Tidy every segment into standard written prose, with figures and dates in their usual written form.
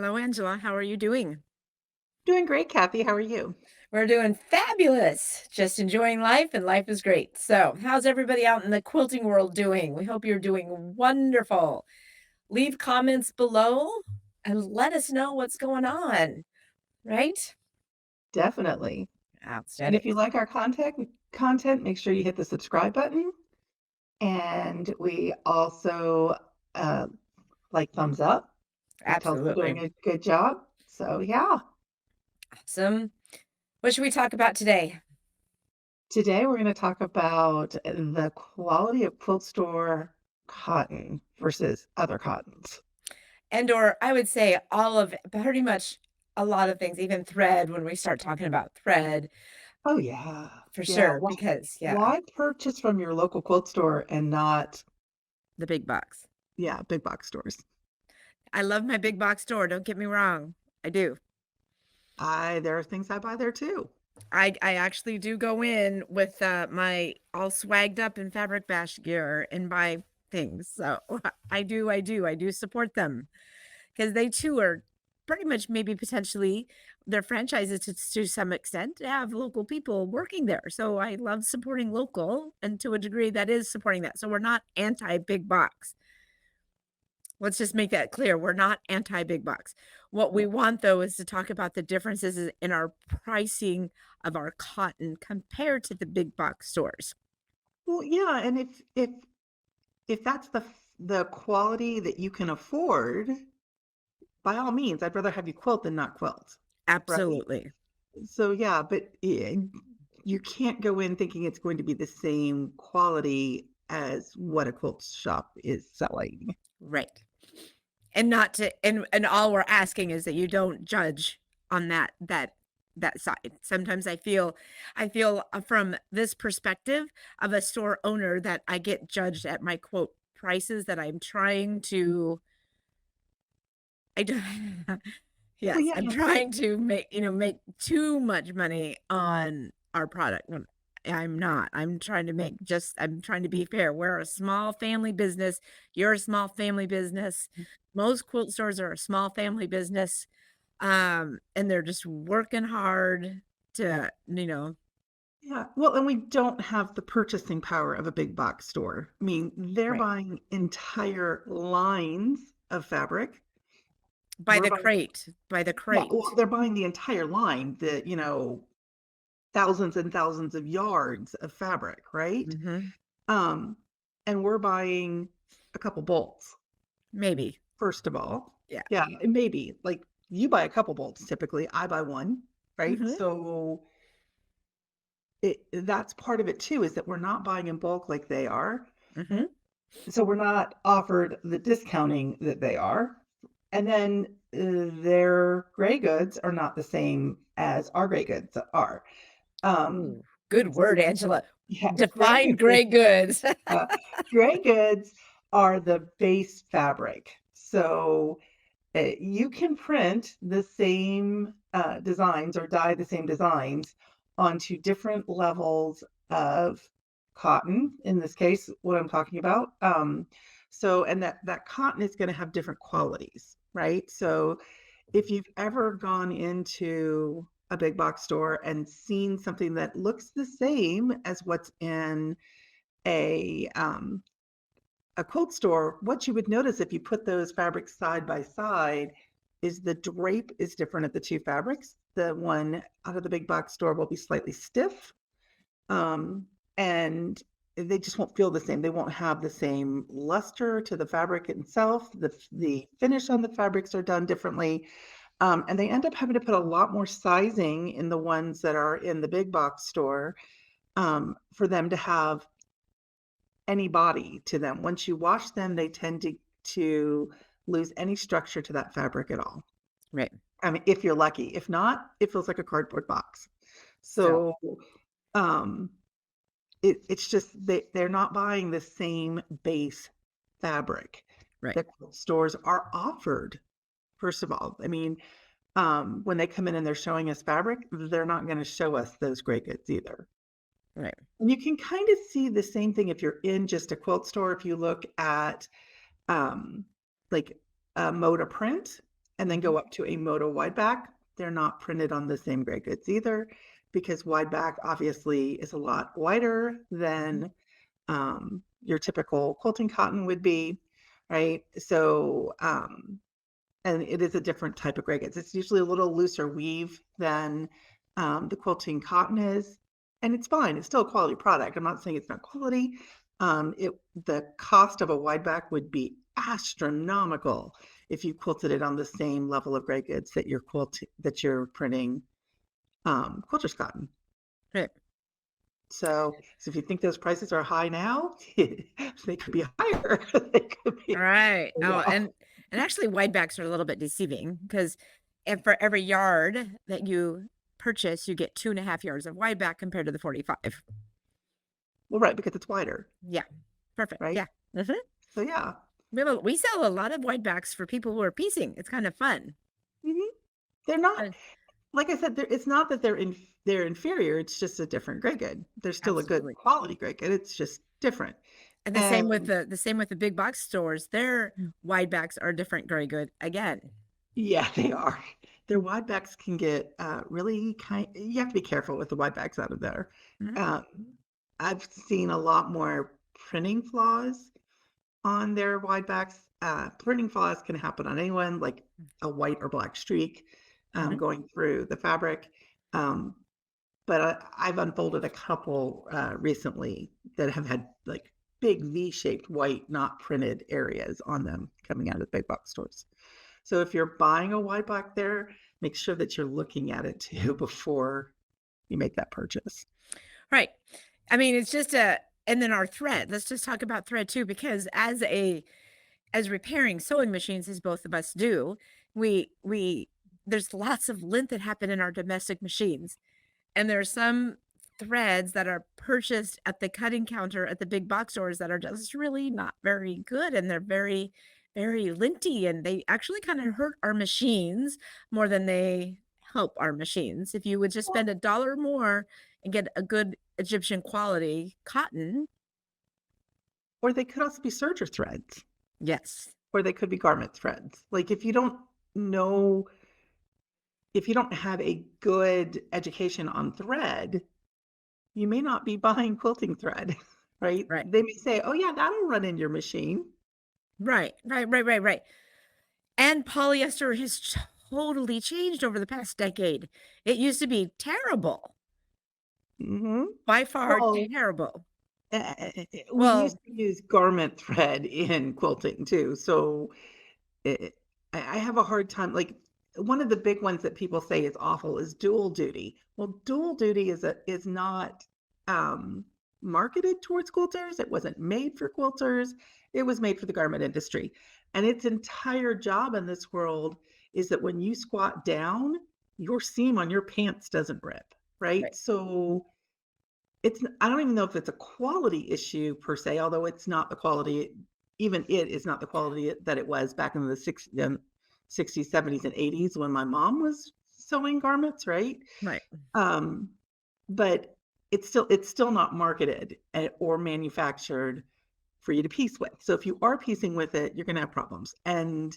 Hello, Angela. How are you doing? Doing great, Kathy. How are you? We're doing fabulous. Just enjoying life, and life is great. So, how's everybody out in the quilting world doing? We hope you're doing wonderful. Leave comments below and let us know what's going on, right? Definitely. And Outstanding. if you like our content, make sure you hit the subscribe button. And we also uh, like thumbs up. That tells us we're doing Absolutely. a good job. So yeah, Awesome. What should we talk about today? today we're going to talk about the quality of quilt store cotton versus other cottons. And or I would say all of pretty much a lot of things, even thread when we start talking about thread, Oh yeah, for yeah. sure, because yeah, Why purchase from your local quilt store and not, the big bucks. yeah, big box stores? I love my big box store, don't get me wrong. I do. There are things I buy there too. I actually do go in with, my all swagged up in Fabric Bash gear and buy things, so I do support them because they too are pretty much maybe potentially their franchises to some extent have local people working there, so I love supporting local, and to a degree, that is supporting that, so we're not anti-big box. Let's just make that clear. We're not anti big box. What we want though is to talk about the differences in our pricing of our cotton compared to the big box stores. Well, yeah, and if that's the quality that you can afford, by all means, I'd rather have you quilt than not quilt, right? Absolutely. So yeah, but you can't go in thinking it's going to be the same quality as what a quilt shop is selling. Right. And not to and all we're asking is that you don't judge on that side. Sometimes I feel from this perspective of a store owner that I get judged at my quote prices that I'm trying to I do Well, yes, yeah, I'm trying to make too much money on our product when I'm not. I'm trying to be fair. We're a small family business. You're a small family business. Most quilt stores are a small family business. And they're just working hard to. yeah. Well, and we don't have the purchasing power of a big box store. I mean, they're Right. buying entire lines of fabric. By We're the buying crate, by the Yeah, well, crate. they're buying the entire line, thousands and thousands of yards of fabric, right? Mhm. Um, and we're buying a couple bolts, Maybe. first of all. Yeah. Yeah, and maybe like you buy a couple bolts typically, I buy one, right? Mhm. So that's part of it too, is that we're not buying in bulk like they are. Mhm. So we're not offered the discounting that they are. And then their gray goods are not the same as our gray goods are. Um, Ooh, good word, Angela. yeah, Define gray goods. uh, gray goods are the base fabric. So you can print the same designs or dye the same designs onto different levels of cotton. In this case, what I'm talking about. And that cotton is going to have different qualities, right? So if you've ever gone into a big box store and seen something that looks the same as what's in a um, a quilt store, what you would notice if you put those fabrics side by side is the drape is different of the two fabrics. The one out of the big box store will be slightly stiff, and they just won't feel the same. They won't have the same luster to the fabric itself. The finish on the fabrics are done differently. And they end up having to put a lot more sizing in the ones that are in the big box store for them to have any body to them. Once you wash them, they tend to lose any structure to that fabric at all. Right. I mean, if you're lucky. If not, it feels like a cardboard box. So, So um, it's just they're not buying the same base fabric right. that stores are offered. First of all, I mean, when they come in and they're showing us fabric, they're not going to show us those gray goods either. Right. And you can kind of see the same thing if you're in just a quilt store. If you look at um, like a Moda print and then Mhm. go up to a moto wide back. They're not printed on the same gray goods either, because wide back obviously is a lot wider Mhm. than your typical quilting cotton would be, right? So, and it is a different type of gray goods. It's usually a little looser weave than the quilting cotton is, and it's fine. It's still a quality product. I'm not saying it's not quality. The cost of a wide back would be astronomical if you quilted it on the same level of gray goods that you're printing quilters cotton. Right. So if you think those prices are high now, they could be higher. They could All be, right. you Oh, know. and actually wide backs are a little bit deceiving because if for every yard that you purchase, you get 2.5 yards of wide back compared to the 45. Well, right, because it's wider, Yeah. Perfect. right? Yeah. Mhm. So yeah. We sell a lot of wide backs for people who are piecing. It's kind of fun. Mhm. They're not, Uh, like I said, it's not that they're inferior, it's just a different grade good. They're still a good Absolutely. quality grade good, it's just different. And And the same with the big box stores. Their wide backs are different gray good again. yeah, they are. Their wide backs can get really you have to be careful with the wide backs out of there. Mhm. Um, I've seen a lot more printing flaws on their wide backs. Printing flaws can happen on anyone, like a white or black streak Mhm. going through the fabric. Um, but I've unfolded a couple recently that have had like big V-shaped white, not printed areas on them coming out of the big box stores. So if you're buying a wide back there, make sure that you're looking at it too before you make that purchase. Right. I mean, it's just a and then our thread. Let's just talk about thread too, because as repairing sewing machines as both of us do, we there's lots of lint that happen in our domestic machines. And there are some threads that are purchased at the cutting counter at the big box stores that are just really not very good, and they're very, very linty, and they actually kind of hurt our machines more than they help our machines. If you would just spend $1 more and get a good Egyptian quality cotton. Or they could also be serger threads, Yes. or they could be garment threads. Like know, if you don't have a good education on thread, you may not be buying quilting thread, right? Right. They may say, oh, yeah, that'll run in your machine. Right. And polyester has totally changed over the past decade. It used to be terrible, Hmm. by far Well, terrible. we used Well, to use garment thread in quilting too. So it, I have a hard time. Like one of the big ones that people say is awful is dual duty. Well, dual duty is not um, marketed towards quilters. It wasn't made for quilters. It was made for the garment industry, and its entire job in this world is that when you squat down, your seam on your pants doesn't rip, right? right, So I don't even know if it's a quality issue per se, although it's not the quality, even it is not the quality that it was back in the 60s, 70s, and 80s when my mom was sewing garments, right? right. Um, but it's still not marketed or manufactured for you to piece with. So if you are piecing with it, you're going to have problems. And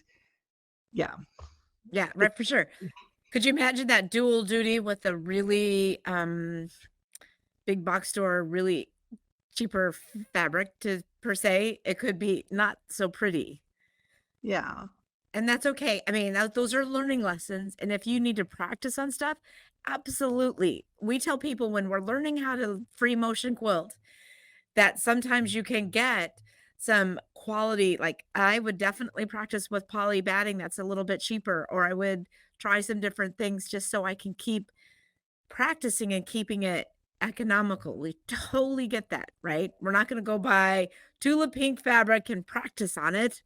yeah, Yeah, it, right, for sure. Could you imagine that dual duty with a really, big box store, really cheaper fabric to per se? It could be not so pretty, yeah. and that's okay. I mean, those are learning lessons, and if you need to practice on stuff, absolutely. We tell people when we're learning how to free motion quilt that sometimes you can get some quality, like, I would definitely practice with poly batting that's a little bit cheaper, or I would try some different things just so I can keep practicing and keeping it economical. We totally get that, right? We're not gonna go buy Tula pink fabric and practice on it.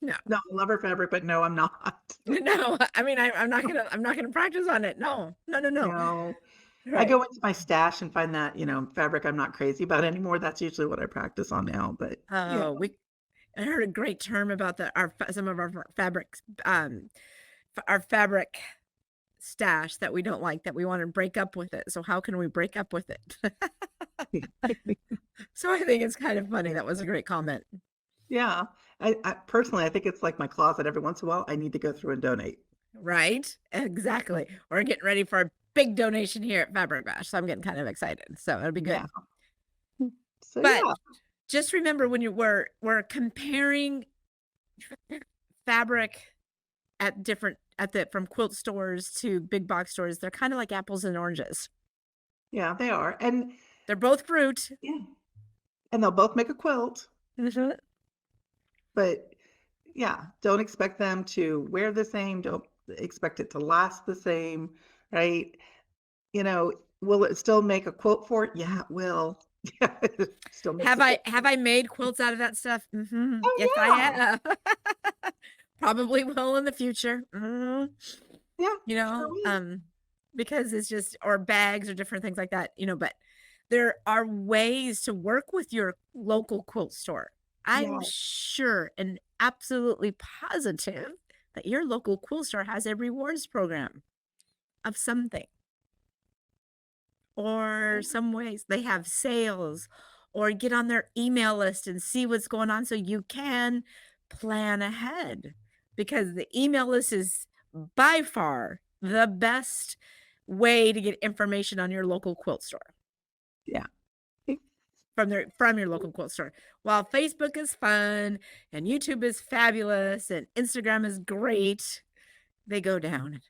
No. No, I love her fabric, but no, I'm not. No, I mean, I'm not gonna practice on it. No. No, no, no. No. I Right. go into my stash and find that, fabric I'm not crazy about anymore. That's usually what I practice on now, but, Oh, we I heard a great term about some of our fabrics, our fabric stash that we don't like, that we want to break up with it. So how can we break up with it? yeah. So I think it's kind of funny. That was a great comment. Yeah. I personally, I think it's like my closet. Every once in a while, I need to go through and donate. Right? Exactly. We're getting ready for a big donation here at Fabric Bash, so I'm getting kind of excited. So it'll be Yeah. good. So But yeah, just remember when we're comparing fabric at different at the from quilt stores to big box stores, they're kind of like apples and oranges. yeah, they are. And They're both fruit. yeah, and they'll both make a quilt, Mhm. but yeah, don't expect them to wear the same. Don't expect it to last the same, right? You know, will it still make a quilt for it? Yeah, it will. Yeah, it still makes a quilt for Have it. I made quilts out of that stuff? Oh Yes, I yeah. have. Probably will in the future. Yeah, You sure know, will. because it's just or bags or different things like that, but there are ways to work with your local quilt store. I'm Yeah, sure and absolutely positive that your local quilt store has a rewards program of something or some ways they have sales or get on their email list and see what's going on so you can plan ahead because the email list is by far the best way to get information on your local quilt store yeah. from your local quilt store. While Facebook is fun and YouTube is fabulous and Instagram is great, they go down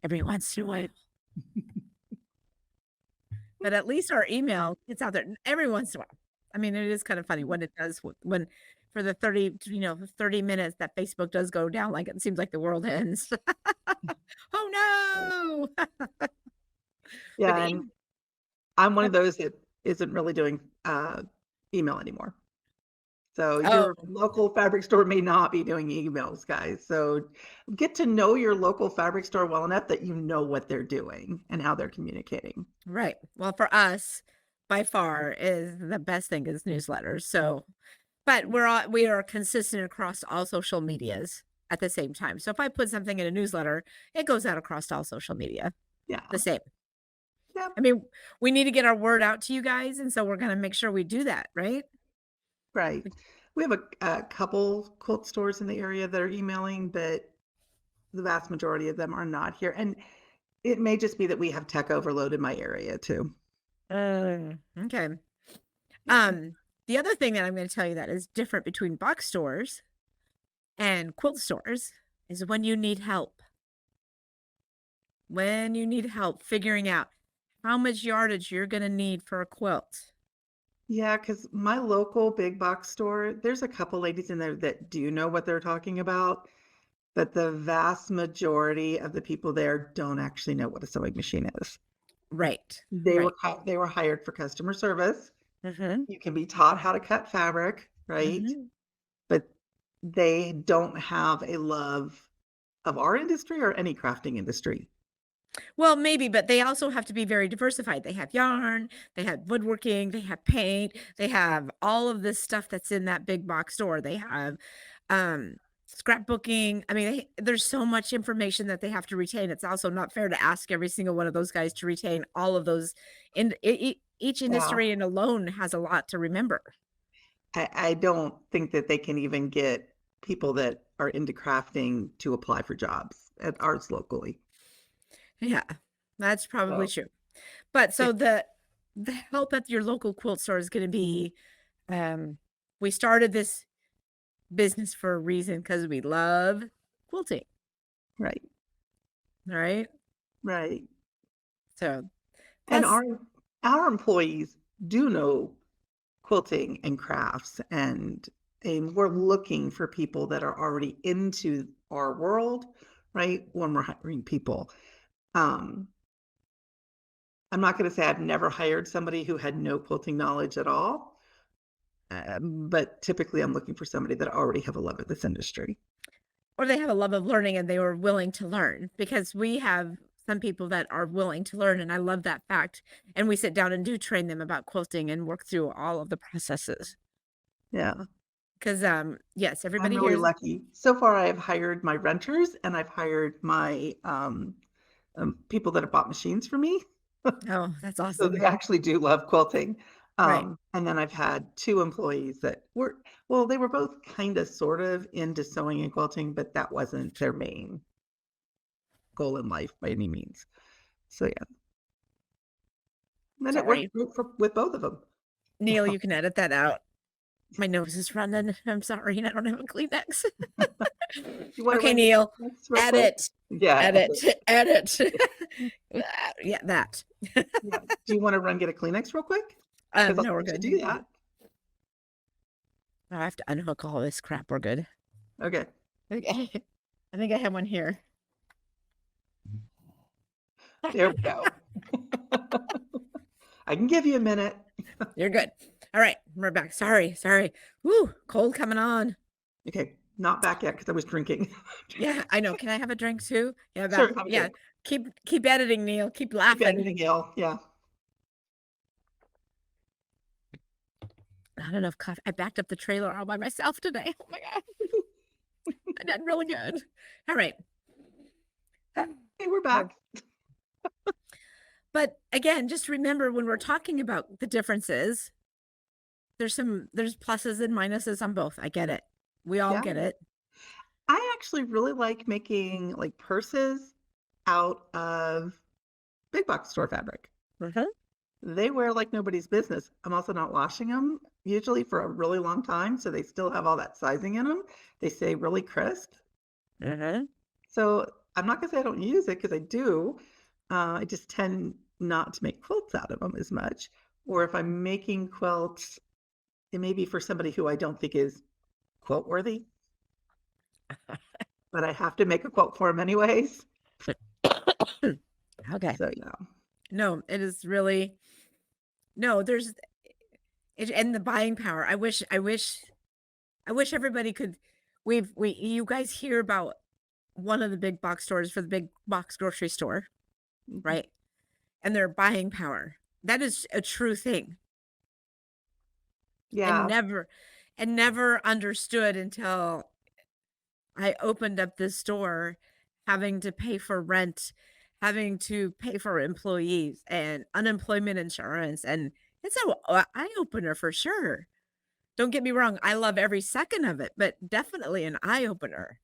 every once in a while. But at least our email gets out there every once in a while. I mean, it is kind of funny when it does when for the 30 minutes that Facebook does go down, like, it seems like the world ends. "Oh, no." But Yeah, and e I'm one of those that isn't really doing, email anymore. So oh, your local fabric store may not be doing emails, guys. So get to know your local fabric store well enough that you know what they're doing and how they're communicating. right. Well, for us, by far, is the best thing is newsletters, so but we are consistent across all social medias at the same time. So if I put something in a newsletter, it goes out across all social media Yeah. the same. Yep. I mean, we need to get our word out to you guys, and so we're gonna make sure we do that, right? Right. We have a couple quilt stores in the area that are emailing, but the vast majority of them are not here. And it may just be that we have tech overload in my area too. Okay. Yeah. Um, the other thing that I'm gonna tell you that is different between box stores and quilt stores is when you need help. When you need help figuring out how much yardage you're gonna need for a quilt. Yeah, because my local big box store, there's a couple ladies in there that do know what they're talking about, but the vast majority of the people there don't actually know what a sewing machine is. Right, They were right. they were hired for customer service. Mhm, You can be taught how to cut fabric, right? mhm. But they don't have a love of our industry or any crafting industry. Well, maybe, but they also have to be very diversified. They have yarn, they have woodworking, they have paint, they have all of this stuff that's in that big box store. They have um scrapbooking. I mean, there's so much information that they have to retain. It's also not fair to ask every single one of those guys to retain all of those. And each Yeah. industry and alone has a lot to remember. I don't think that they can even get people that are into crafting to apply for jobs at ours locally. Yeah, that's probably So, true. But yeah, so the help at your local quilt store is going to be um we started this business for a reason because we love quilting, right, right? right. So And that's our employees do know quilting and crafts, and we're looking for people that are already into our world, right? When we're hiring people. Um, I'm not going to say I've never hired somebody who had no quilting knowledge at all, but typically I'm looking for somebody that already have a love of this industry. or they have a love of learning and they were willing to learn because we have some people that are willing to learn and I love that fact. And we sit down and do train them about quilting and work through all of the processes. Yeah, Because yes, I'm everybody really hears, lucky. So far, I've hired my renters and I've hired my people that have bought machines for me. oh, that's So awesome. they actually do love quilting. Right. And then I've had 2 employees that were well, they were both kinda sort of into sewing and quilting, but that wasn't their main goal in life by any means. So, yeah. And it Sorry. worked great for with both of them. Neil, you can edit that out. My nose is running. I'm sorry. I don't have a Kleenex. You wanna Okay, run get Neil, Kleenex real quick? edit, Yeah, edit, edit. Yeah, that. yeah. Do you wanna run get a Kleenex real quick? Because 'Cause No, I'll we're let you good. do that. I have to unhook all this crap. We're good. Okay. Okay. I think I have one here. There we go. I can give you a minute. You're good. All right, we're back. Sorry, sorry. Woo, cold coming on. Okay, not back yet because I was drinking. Yeah, I know. Can I have a drink too? Yeah, Sure, that. have a Yeah. drink. Keep editing, Neil. Keep Keep laughing. editing, Gail. Yeah. Not enough coffee. I backed up the trailer all by myself today. Oh my god, I did really good. All right. Hey, we're We're back. But again, just remember when we're talking about the differences, there's pluses and minuses on both. I get it. We all Yeah. get it. I actually really like making, like, purses out of big box store fabric. Mhm. They wear like nobody's business. I'm also not washing them usually for a really long time, so they still have all that sizing in them. They stay really crisp. Mhm. So I'm not gonna say I don't use it because I do. I just tend not to make quilts out of them as much. Or if I'm making quilts, it may be for somebody who I don't think is quilt worthy, but I have to make a quilt for them anyways. Okay. So yeah, No, it is really no, there's it and the buying power. I wish everybody could we you guys hear about one of the big box stores for the big box grocery store, mhm. right? And their buying power. That is a true thing. And Yeah, never understood until I opened up this store, having to pay for rent, having to pay for employees and unemployment insurance, and it's a eye opener for sure. Don't get me wrong, I love every second of it, but definitely an eye opener.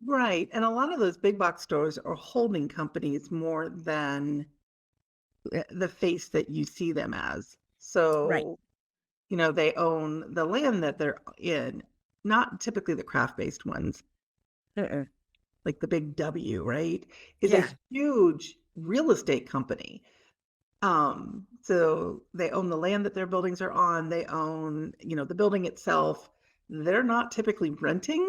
right. And a lot of those big box stores are holding companies more than the face that you see them as. Right. So, they own the land that they're in, not typically the craft-based ones, Uh-uh. like the big W, right? Is a Yeah. huge real estate company. So they own the land that their buildings are on, they own, the building itself. They're not typically renting,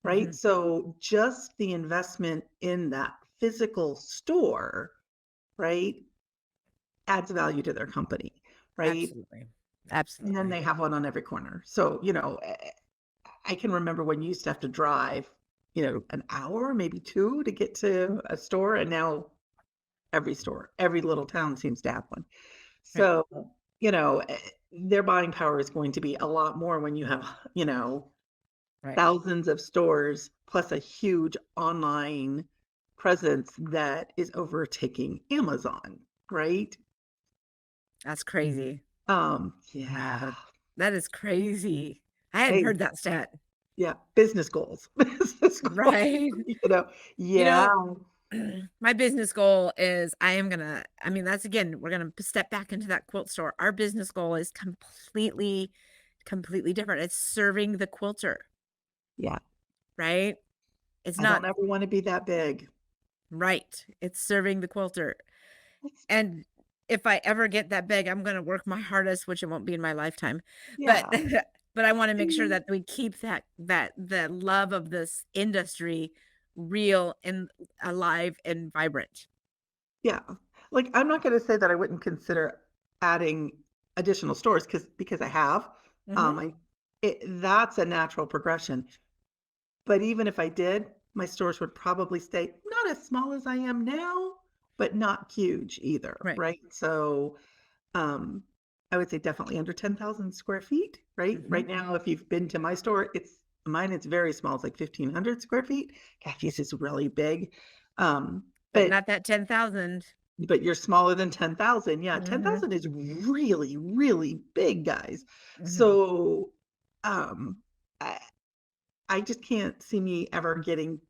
right? Mhm. So just the investment in that physical store, right, adds value to their company, right? Absolutely. And then Absolutely. they have one on every corner. So, I can remember when you used to have to drive, an hour, maybe 2 to get to a store, and now every store, every little town seems to have one. Right. So, their buying power is going to be a lot more when you have, Right. thousands of stores plus a huge online presence that is overtaking Amazon, right? That's crazy. Yeah. That is crazy. I hadn't Hey, heard that stat. yeah, business goals. Business goals, Right. You Yeah. know, my business goal is I mean, that's again, we're gonna step back into that quilt store. Our business goal is completely different. It's serving the quilter, Yeah. right? It's I don't not ever wanna be that big. right. It's serving the quilter. That's And if I ever get that big, I'm gonna work my hardest, which it won't be in my lifetime. But yeah. but I wanna make sure Mhm. that we keep that the love of this industry real and alive and vibrant. Yeah. Like, I'm not gonna say that I wouldn't consider adding additional stores because I have. Mhm. I that's a natural progression. But even if I did, my stores would probably stay not as small as I am now, but not huge either, Right. right? So, um, I would say definitely under 10,000 square feet, right? Mhm. Right now, if you've been to my store, it's very small. It's like 1,500 square feet. Cathy's is really big. But But not that 10,000. but you're smaller than 10,000. Yeah, Mhm, 10,000 is really, really big, guys. mhm, So, um, I I just can't see me ever getting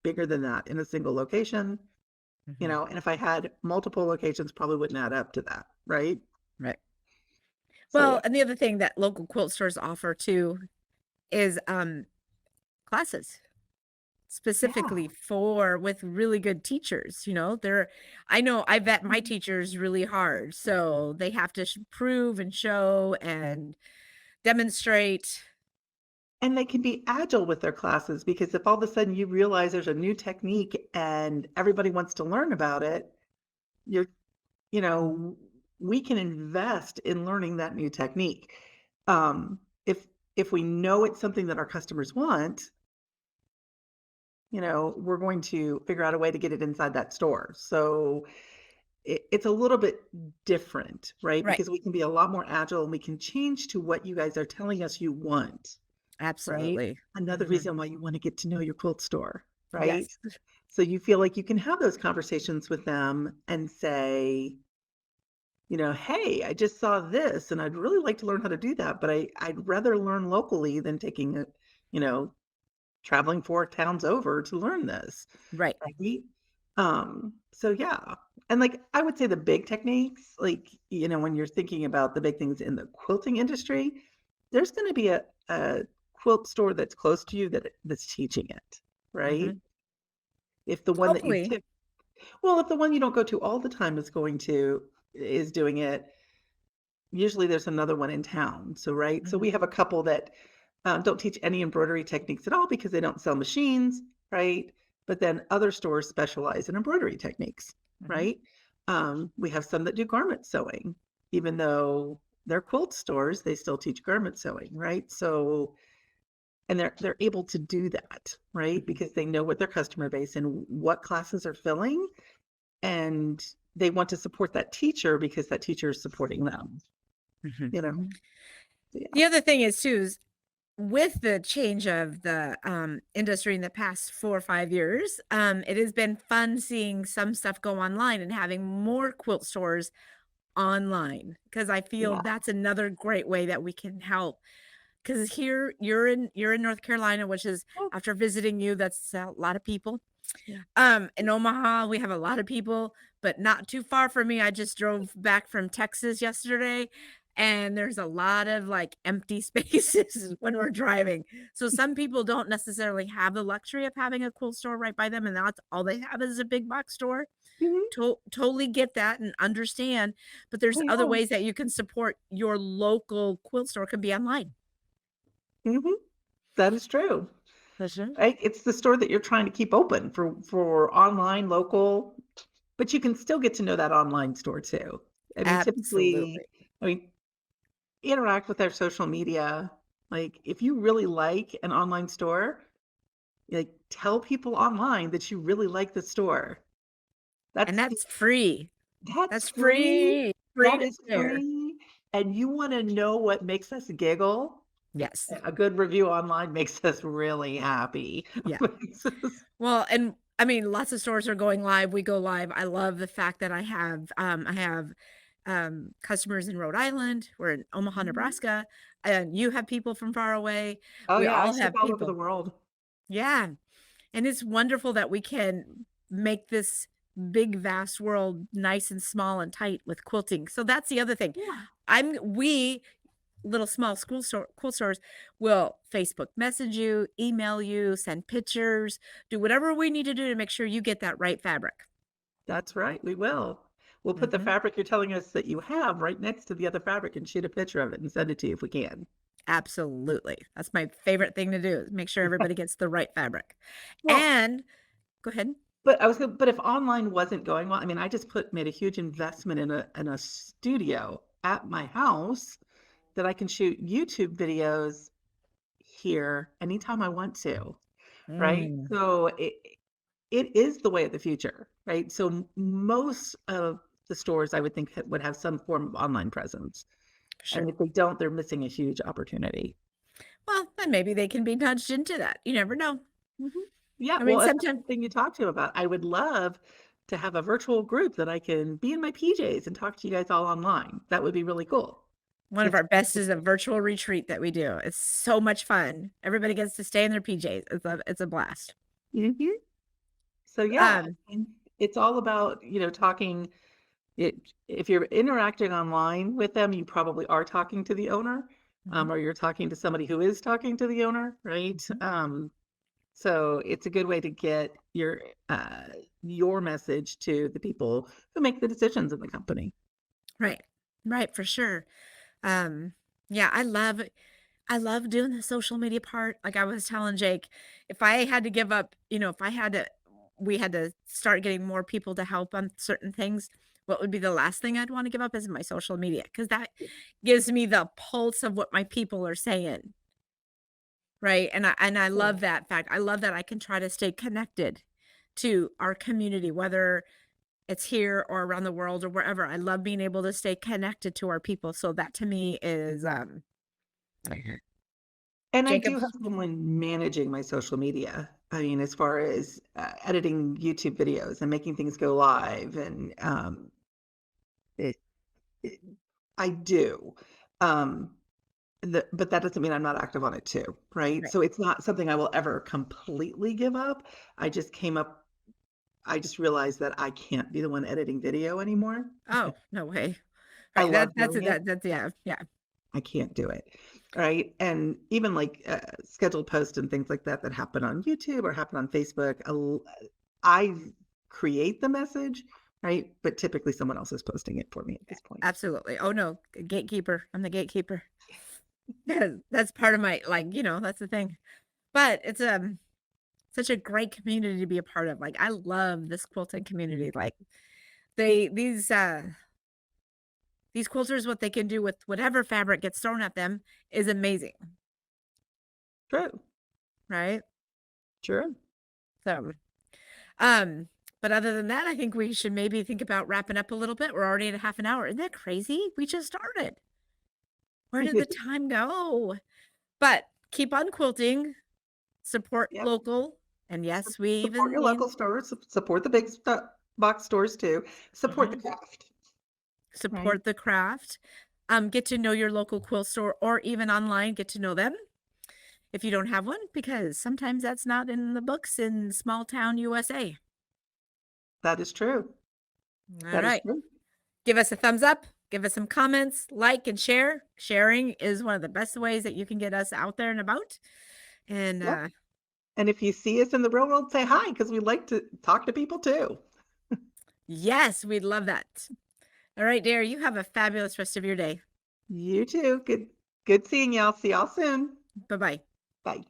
bigger than that in a single location, mhm. and if I had multiple locations, probably wouldn't add up to that, right? Right. So, yeah. Well, and the other thing that local quilt stores offer too is, classes specifically Yeah. for with really good teachers, they're I know I vet my Mhm. teachers really hard, so they have to prove and show and demonstrate. And they can be agile with their classes because if all of a sudden you realize there's a new technique and everybody wants to learn about it, you're you know, we can invest in learning that new technique. If we know it's something that our customers want, we're going to figure out a way to get it inside that store. So it's a little bit different, right? Right. Because we can be a lot more agile and we can change to what you guys are telling us you want, right? Absolutely. Another Mhm. reason why you want to get to know your quilt store, right? Yes. So you feel like you can have those conversations with them and say, "Hey, I just saw this and I'd really like to learn how to do that, but I'd rather learn locally than taking a, you know, traveling 4 towns over to learn this." Right. Right? So yeah. And like I would say the big techniques, like, when you're thinking about the big things in the quilting industry, there's going to be a quilt store that's close to you that's teaching it, right? Mhm. If the one that you Hopefully. tip well, if the one you don't go to all the time is doing it, usually there's another one in town. So, right? So Mhm. we have a couple that don't teach any embroidery techniques at all because they don't sell machines, right? But then other stores specialize in embroidery techniques, Mhm. right? We have some that do garment sewing, even though they're quilt stores, they still teach garment sewing, right? So, and they're able to do that, right? Mhm. Because they know what their customer base and what classes are filling, and they want to support that teacher because that teacher is supporting them, Mhm. you know? Yeah. The other thing is too is with the change of the, industry in the past 4 or 5 years, it has been fun seeing some stuff go online and having more quilt stores online because I feel Yeah. that's another great way that we can help. Because here you're in North Carolina, which is Oh, after visiting you, that's a lot of people. yeah. In Omaha, we have a lot of people, but not too far from me. I just drove back from Texas yesterday, and there's a lot of, like, empty spaces when we're driving. So some people don't necessarily have the luxury of having a cool store right by them, and that's all they have is a big box store. Mhm. Totally get that and understand, but there's Oh, other yeah. ways that you can support your local quilt store, can be online. Mhm. That is true. That's it. Right? It's the store that you're trying to keep open for online, local, but you can still get to know that online store too. I mean, typically, Absolutely. I mean, interact with their social media. Like, if you really like an online store, like, tell people online that you really like the store. And That's that's free. that's That's free. free. Free That to is share. free, and you wanna know what makes us giggle? Yes. A good review online makes us really happy. Yeah. Makes us Well, and I mean, lots of stores are going live. We go live. I love the fact that I have customers in Rhode Island. We're in Omaha, Mhm. Nebraska, and you have people from far away. Oh, We yeah, I all ship have all over the people. world. Yeah. And it's wonderful that we can make this big, vast world nice and small and tight with quilting. So that's the other thing. Yeah, We little small quilt stores will Facebook message you, email you, send pictures, do whatever we need to do to make sure you get that right fabric. that's right, we will. We'll put the Mhm. fabric you're telling us that you have right next to the other fabric and shoot a picture of it and send it to you if we can. Absolutely. That's my favorite thing to do is make sure everybody gets the right fabric. Well, And go ahead. but if online wasn't going well, I mean, I just made a huge investment in a studio at my house that I can shoot YouTube videos here anytime I want to, right? Mm, So it is the way of the future, right? So most of the stores I would think would have some form of online presence. sure. And if they don't, they're missing a huge opportunity. Well, then maybe they can be nudged into that. You never know. Mhm. Yeah, I mean, well, and that's sometimes the thing you talked to about. I would love to have a virtual group that I can be in my PJs and talk to you guys all online. That would be really cool. One of It's our best is a virtual retreat that we do. It's so much fun. Everybody gets to stay in their PJs. It's a blast. Mhm. So yeah, Um, and it's all about, talking it if you're interacting online with them, you probably are talking to the owner, mhm, or you're talking to somebody who is talking to the owner, right? mhm. So it's a good way to get your message to the people who make the decisions in the company. Right. Right, for sure. Um, yeah, I love doing the social media part. Like I was telling Jake, if I had to give up, if I had to we had to start getting more people to help on certain things, what would be the last thing I'd want to give up is my social media because that gives me the pulse of what my people are saying. Right. And I Sure. love that fact. I love that I can try to stay connected to our community, whether it's here or around the world or wherever. I love being able to stay connected to our people. So that to me is And I do Jacob's. have someone managing my social media. I mean, as far as editing YouTube videos and making things go live, and it, it, I do. Um, but that doesn't mean I'm not active on it too, right? Right. So it's not something I will ever completely give up. I just came up, I just realized that I can't be the one editing video anymore. Oh, no way. I Right, love that's doing it, it. that's yeah, yeah. I can't do it. Right. And even like scheduled posts and things like that that happen on YouTube or happen on Facebook, I create the message, right? But typically someone else is posting it for me at this point. Absolutely. Oh, no, gatekeeper. I'm the gatekeeper. That's part of my that's the thing. But it's, such a great community to be a part of. Like, I love this quilting community. Like, they these quilters, what they can do with whatever fabric gets thrown at them is amazing, True. right? True. So, um, but other than that, I think we should maybe think about wrapping up a little bit. We're already at a half an hour. Isn't that crazy? We just started. Where did the time go? But keep on quilting, support Yep. local, and yes, we Support even your local stores, support the big box stores too. Support the Mhm. craft, right? Support the craft. Get to know your local quilt store or even online, get to know them if you don't have one, because sometimes that's not in the books in small town USA. That is true. All That is right. true. Give us a thumbs up, give us some comments, like and share. Sharing is one of the best ways that you can get us out there and about. And Yep. And if you see us in the real world, say hi because we like to talk to people too. yes, we'd love that. All right, dear, you have a fabulous rest of your day. You too. Good seeing y'all. See y'all soon. Bye bye. Bye.